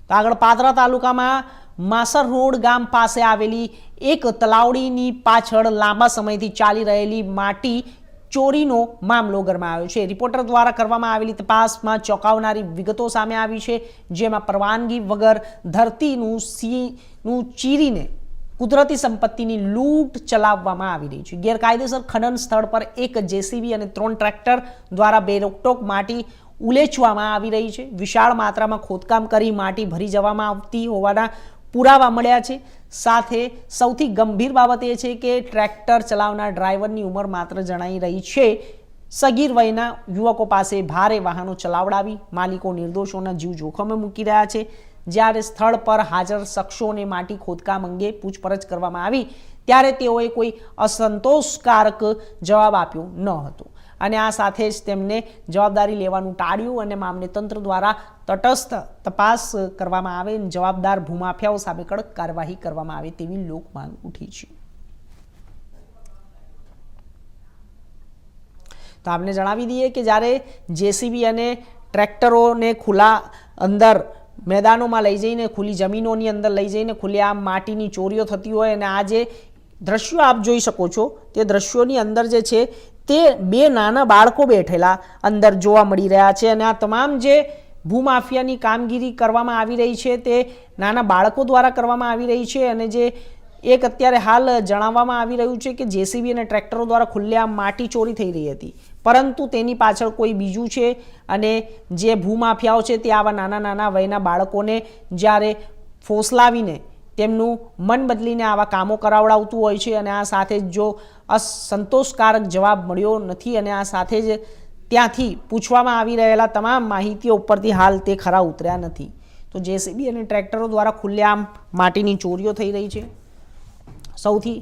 તો આગળ પાદરા તાલુકામાં માસર રોડ ગામ પાસે આવેલી એક તલાવડીની પાછળ લાંબા સમયથી ચાલી રહેલી માટી ચોરીનો મામલો ગરમાયો છે। રિપોર્ટર દ્વારા કરવામાં આવેલી તપાસમાં ચોંકાવનારી વિગતો સામે આવી છે, જેમાં પરવાનગી વગર ધરતીનું ચીરીને કુદરતી સંપત્તિની લૂંટ ચલાવવામાં આવી રહી છે। ગેરકાયદેસર ખનન સ્થળ પર એક જેસીબી અને 3 ટ્રેક્ટર દ્વારા બેરોકટોક માટી ઉલેચવામાં આવી રહી છે। વિશાળ માત્રામાં ખોદકામ કરી માટી ભરી જવામાં આવતી હોવાના પુરાવા મળ્યા છે। સાથે સૌથી ગંભીર બાબત એ છે કે ટ્રેક્ટર ચલાવનાર ડ્રાઈવરની ઉંમર માત્ર જણાઈ રહી છે। સગીર વયના યુવકો પાસે ભારે વાહનો ચલાવડાવી માલિકો નિર્દોષોના જીવ જોખમે મૂકી રહ્યા છે। જ્યારે સ્થળ પર હાજર શખ્સોને માટી ખોદકામ અંગે પૂછપરછ કરવામાં આવી ત્યારે તેઓએ કોઈ અસંતોષકારક જવાબ આપ્યો ન હતો અને આ સાથે જ તેમને જવાબદારી લેવાનું ટાળ્યું અને મામલે તંત્ર દ્વારા તટસ્થ તપાસ કરવામાં આવે અને જવાબદાર ભૂમાફિયાઓ સામે કડક કાર્યવાહી કરવામાં આવે તેવી લોક માંગ ઉઠી છે। તો આપને જણાવી દઈએ કે જ્યારે જેસીબી અને ટ્રેક્ટરોને ખુલ્લા અંદર મેદાનોમાં લઈ જઈને ખુલ્લી જમીનોની અંદર લઈ જઈને ખુલ્લેઆમ માટીની ચોરીઓ થતી હોય અને આ જે દ્રશ્યો આપ જોઈ શકો છો તે દ્રશ્યોની અંદર જે છે તે 2 નાના બાળકો બેઠેલા અંદર જોવા મળી રહ્યા છે અને આ તમામ જે ભૂમાફિયાની કામગીરી કરવામાં આવી રહી છે તે નાના બાળકો દ્વારા કરવામાં આવી રહી છે અને જે એક અત્યારે હાલ જણાવવામાં આવી રહ્યું છે કે જેસીબી અને ટ્રેક્ટરો દ્વારા ખુલ્લેઆમ માટી ચોરી થઈ રહી હતી, પરંતુ તેની પાછળ કોઈ બીજું છે અને જે ભૂમાફિયાઓ છે તે આવા નાના નાના વયના બાળકોને જ્યારે ફોસલાવીને તેમનું મન બદલીને આવા કામો કરાવડાવતું હોય છે અને આ સાથે જો અસંતોષકારક જવાબ મળ્યો નથી અને આ સાથે જ ત્યાંથી પૂછવામાં આવી રહેલા તમામ માહિતીઓ ઉપરથી હાલ તે ખરા ઉતર્યા નથી। તો જેસીબી અને ટ્રેક્ટરો દ્વારા ખુલ્લેઆમ માટીની ચોરીઓ થઈ રહી છે। સૌથી